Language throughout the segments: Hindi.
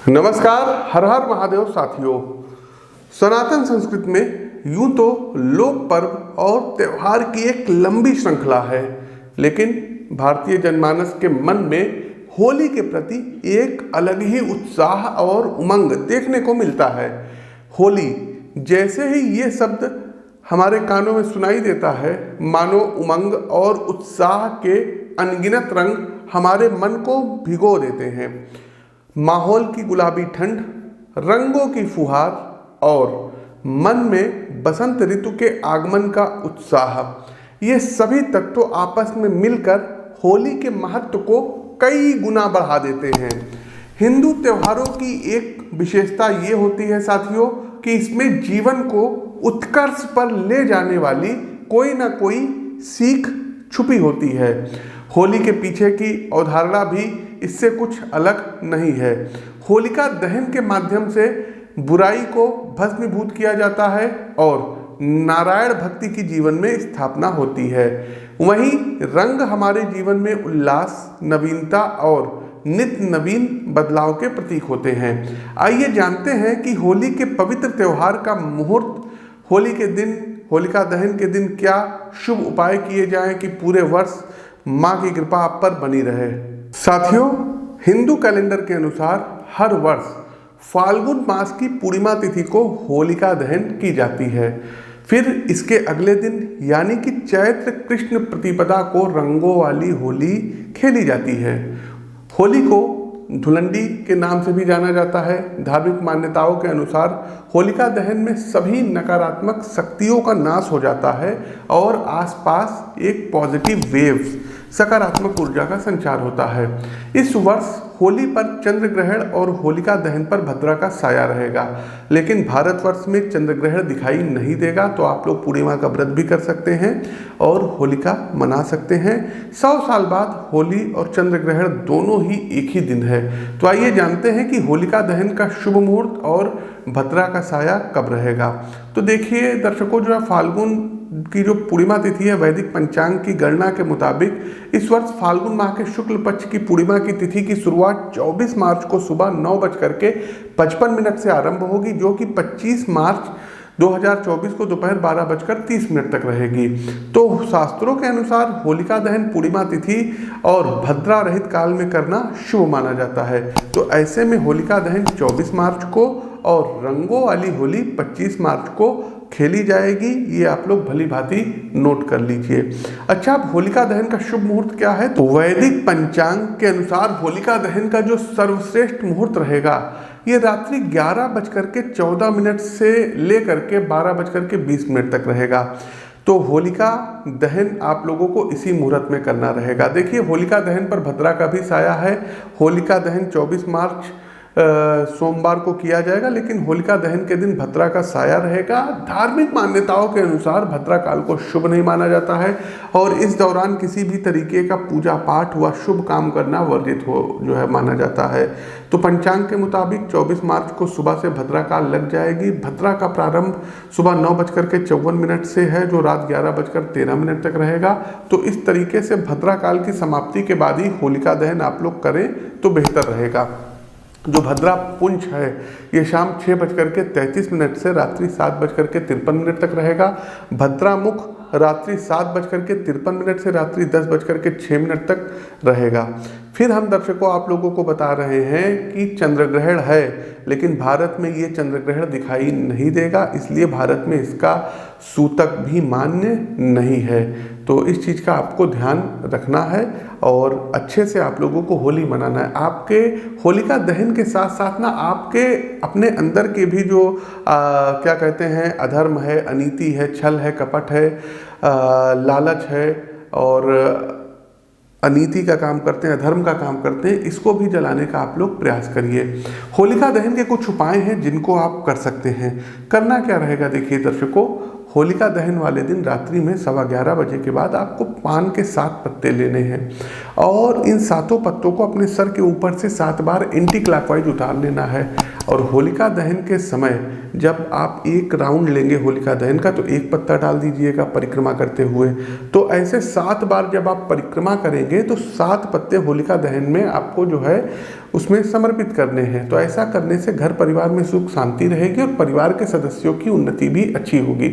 नमस्कार, हर हर महादेव साथियों। सनातन संस्कृति में यूं तो लोक पर्व और त्योहार की एक लंबी श्रृंखला है, लेकिन भारतीय जनमानस के मन में होली के प्रति एक अलग ही उत्साह और उमंग देखने को मिलता है। होली जैसे ही ये शब्द हमारे कानों में सुनाई देता है, मानो उमंग और उत्साह के अनगिनत रंग हमारे मन को भिगो देते हैं। माहौल की गुलाबी ठंड, रंगों की फुहार और मन में बसंत ऋतु के आगमन का उत्साह, ये सभी तत्व आपस में मिलकर होली के महत्व को कई गुना बढ़ा देते हैं। हिंदू त्योहारों की एक विशेषता ये होती है साथियों कि इसमें जीवन को उत्कर्ष पर ले जाने वाली कोई ना कोई सीख छुपी होती है। होली के पीछे की अवधारणा भी इससे कुछ अलग नहीं है। होलिका दहन के माध्यम से बुराई को भस्मीभूत किया जाता है और नारायण भक्ति की जीवन में स्थापना होती है। वहीं रंग हमारे जीवन में उल्लास, नवीनता और नित्य नवीन बदलाव के प्रतीक होते हैं। आइए जानते हैं कि होली के पवित्र त्योहार का मुहूर्त, होली के दिन, होलिका दहन के दिन क्या शुभ उपाय किए जाएं कि पूरे वर्ष माँ की कृपा आप पर बनी रहे। साथियों, हिंदू कैलेंडर के अनुसार हर वर्ष फाल्गुन मास की पूर्णिमा तिथि को होलिका दहन की जाती है। फिर इसके अगले दिन यानी कि चैत्र कृष्ण प्रतिपदा को रंगों वाली होली खेली जाती है। होली को धुलंडी के नाम से भी जाना जाता है। धार्मिक मान्यताओं के अनुसार होलिका दहन में सभी नकारात्मक शक्तियों का नाश हो जाता है और आसपास एक पॉजिटिव वेव्स, सकारात्मक ऊर्जा का संचार होता है। इस वर्ष होली पर चंद्र ग्रहण और होलिका दहन पर भद्रा का साया रहेगा, लेकिन भारतवर्ष में चंद्र ग्रहण दिखाई नहीं देगा, तो आप लोग पूर्णिमा का व्रत भी कर सकते हैं और होलिका मना सकते हैं। 100 साल बाद होली और चंद्र ग्रहण दोनों ही एक ही दिन है। तो आइए जानते हैं कि होलिका दहन का शुभ मुहूर्त और भद्रा का साया कब रहेगा। तो देखिए दर्शकों, जो है फाल्गुन की जो पूर्णिमा तिथि है, वैदिक पंचांग की गणना के मुताबिक इस वर्ष फाल्गुन माह के शुक्ल पक्ष की पूर्णिमा की तिथि की शुरुआत 24 मार्च को सुबह 9:55 से आरंभ होगी, जो कि 25 मार्च 2024 को दोपहर 12:30 तक रहेगी। तो शास्त्रों के अनुसार होलिका दहन पूर्णिमा तिथि और भद्रा रहित काल में करना शुभ माना जाता है। तो ऐसे में होलिका दहन 24 मार्च को और रंगों वाली होली 25 मार्च को खेली जाएगी। ये आप लोग भली भांति नोट कर लीजिए। अच्छा, अब होलिका दहन का शुभ मुहूर्त क्या है? तो वैदिक पंचांग के अनुसार होलिका दहन का जो सर्वश्रेष्ठ मुहूर्त रहेगा, ये रात्रि 11:14 से लेकर के 12:20 तक रहेगा। तो होलिका दहन आप लोगों को इसी मुहूर्त में करना रहेगा। देखिए, होलिका दहन पर भद्रा का भी साया है। होलिका दहन 24 मार्च सोमवार को किया जाएगा, लेकिन होलिका दहन के दिन भद्रा का साया रहेगा। धार्मिक मान्यताओं के अनुसार भद्रा काल को शुभ नहीं माना जाता है और इस दौरान किसी भी तरीके का पूजा पाठ व शुभ काम करना वर्जित माना जाता है। तो पंचांग के मुताबिक 24 मार्च को सुबह से भद्रा काल लग जाएगी। भद्रा का प्रारंभ सुबह 9:54 से है, जो रात 11:13 तक रहेगा। तो इस तरीके से भद्रा काल की समाप्ति के बाद ही होलिका दहन आप लोग करें तो बेहतर रहेगा। जो भद्रा पुंछ है, ये शाम 6:33 से रात्रि 7:53 तक रहेगा। भद्रा मुख रात्रि 7:53 से रात्रि 10:06 तक रहेगा। फिर हम दर्शकों आप लोगों को बता रहे हैं कि चंद्र ग्रहण है, लेकिन भारत में ये चंद्र ग्रहण दिखाई नहीं देगा, इसलिए भारत में इसका सूतक भी मान्य नहीं है। तो इस चीज़ का आपको ध्यान रखना है और अच्छे से आप लोगों को होली मनाना है। आपके होलिका दहन के साथ साथ ना आपके अपने अंदर के भी जो क्या कहते हैं, अधर्म है, अनीति है, छल है, कपट है, लालच है और अनीति का काम करते हैं, अधर्म का काम करते हैं, इसको भी जलाने का आप लोग प्रयास करिए। होलिका दहन के कुछ उपाय हैं जिनको आप कर सकते हैं। करना क्या रहेगा? देखिए दर्शकों, होलिका दहन वाले दिन रात्रि में 11:15 बजे के बाद आपको पान के 7 पत्ते लेने हैं और इन 7 पत्तों को अपने सर के ऊपर से 7 बार एंटी क्लॉकवाइज उतार लेना है। और होलिका दहन के समय जब आप एक राउंड लेंगे होलिका दहन का, तो एक पत्ता डाल दीजिएगा परिक्रमा करते हुए। तो ऐसे 7 बार जब आप परिक्रमा करेंगे तो 7 पत्ते होलिका दहन में आपको जो है उसमें समर्पित करने हैं। तो ऐसा करने से घर परिवार में सुख शांति रहेगी और परिवार के सदस्यों की उन्नति भी अच्छी होगी।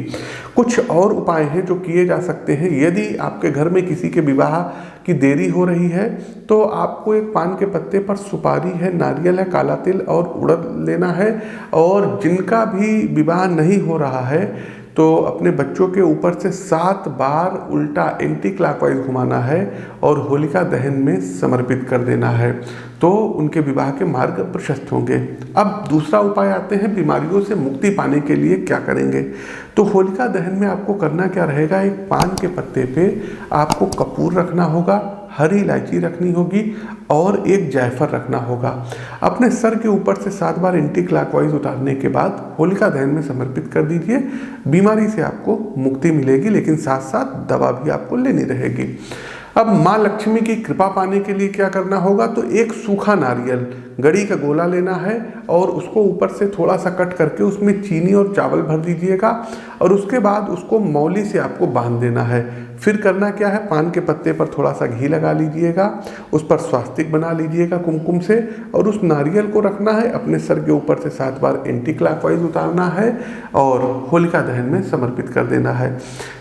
कुछ और उपाय हैं जो किए जा सकते हैं। यदि आपके घर में किसी के विवाह की देरी हो रही है तो आपको एक पान के पत्ते पर सुपारी है, नारियल है, काला तिल और उड़द लेना है। और जिनका भी विवाह नहीं हो रहा है तो अपने बच्चों के ऊपर से 7 बार उल्टा एंटी क्लॉकवाइज घुमाना है और होलिका दहन में समर्पित कर देना है, तो उनके विवाह के मार्ग प्रशस्त होंगे। अब दूसरा उपाय आते हैं बीमारियों से मुक्ति पाने के लिए क्या करेंगे। तो होलिका दहन में आपको करना क्या रहेगा, एक पान के पत्ते पे आपको कपूर रखना होगा, हरी इलायची रखनी होगी और एक जायफल रखना होगा। अपने सर के ऊपर से 7 बार एंटी क्लॉकवाइज उतारने के बाद होलिका दहन में समर्पित कर दीजिए। बीमारी से आपको मुक्ति मिलेगी, लेकिन साथ साथ दवा भी आपको लेनी रहेगी। अब माँ लक्ष्मी की कृपा पाने के लिए क्या करना होगा, तो एक सूखा नारियल गड़ी का गोला लेना है और उसको ऊपर से थोड़ा सा कट करके उसमें चीनी और चावल भर दीजिएगा और उसके बाद उसको मौली से आपको बांध देना है। फिर करना क्या है, पान के पत्ते पर थोड़ा सा घी लगा लीजिएगा, उस पर स्वास्तिक बना लीजिएगा कुमकुम से और उस नारियल को रखना है, अपने सर के ऊपर से 7 बार एंटी क्लॉकवाइज उतारना है और होलिका दहन में समर्पित कर देना है।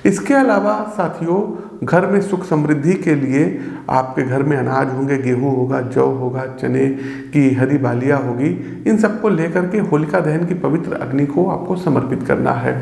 इसके अलावा साथियों, घर में सुख समृद्धि के लिए आपके घर में अनाज होंगे, गेहूँ होगा, जौ होगा, चने की हरी बालियाँ होगी, इन सबको लेकर के होलिका दहन की पवित्र अग्नि को आपको समर्पित करना है।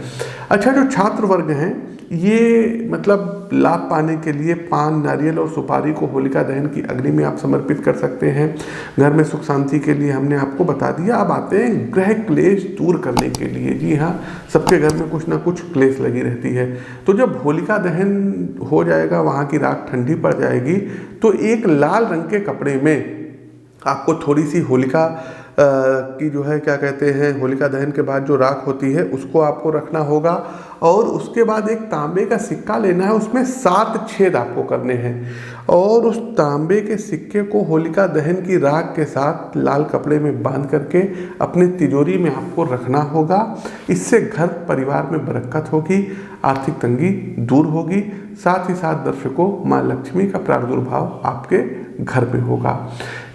अच्छा, जो छात्र वर्ग हैं ये मतलब लाभ पाने के लिए पान, नारियल और सुपारी को होलिका दहन की अग्नि में आप समर्पित कर सकते हैं। घर में सुख शांति के लिए हमने आपको बता दिया। अब आते हैं ग्रह क्लेश दूर करने के लिए। जी हाँ, सबके घर में कुछ ना कुछ क्लेश लगी रहती है। तो जब होलिका दहन हो जाएगा, वहाँ की राख ठंडी पड़ जाएगी, तो एक लाल रंग के कपड़े में आपको थोड़ी सी होलिका की जो है क्या कहते हैं, होलिका दहन के बाद जो राख होती है उसको आपको रखना होगा और उसके बाद एक तांबे का सिक्का लेना है, उसमें 7 छेद आपको करने हैं और उस तांबे के सिक्के को होलिका दहन की राख के साथ लाल कपड़े में बांध करके अपने तिजोरी में आपको रखना होगा। इससे घर परिवार में बरकत होगी, आर्थिक तंगी दूर होगी, साथ ही साथ दर्शकों माँ लक्ष्मी का प्रादुर्भाव आपके घर में होगा।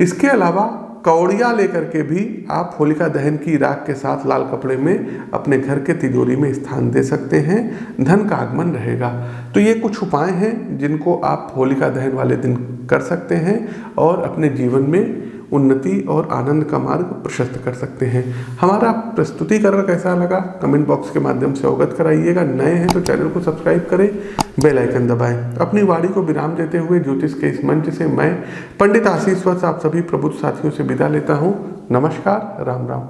इसके अलावा कौड़ियाँ लेकर के भी आप होलिका दहन की राख के साथ लाल कपड़े में अपने घर के तिजोरी में स्थान दे सकते हैं, धन का आगमन रहेगा। तो ये कुछ उपाय हैं जिनको आप होलिका दहन वाले दिन कर सकते हैं और अपने जीवन में उन्नति और आनंद का मार्ग प्रशस्त कर सकते हैं। हमारा प्रस्तुतिकरण कैसा लगा कमेंट बॉक्स के माध्यम से अवगत कराइएगा। नए हैं तो चैनल को सब्सक्राइब करें, बेल आइकन दबाएं। अपनी वाणी को विराम देते हुए ज्योतिष के इस मंच से मैं पंडित आशीष वत्स आप सभी प्रबुद्ध साथियों से विदा लेता हूँ। नमस्कार, राम राम।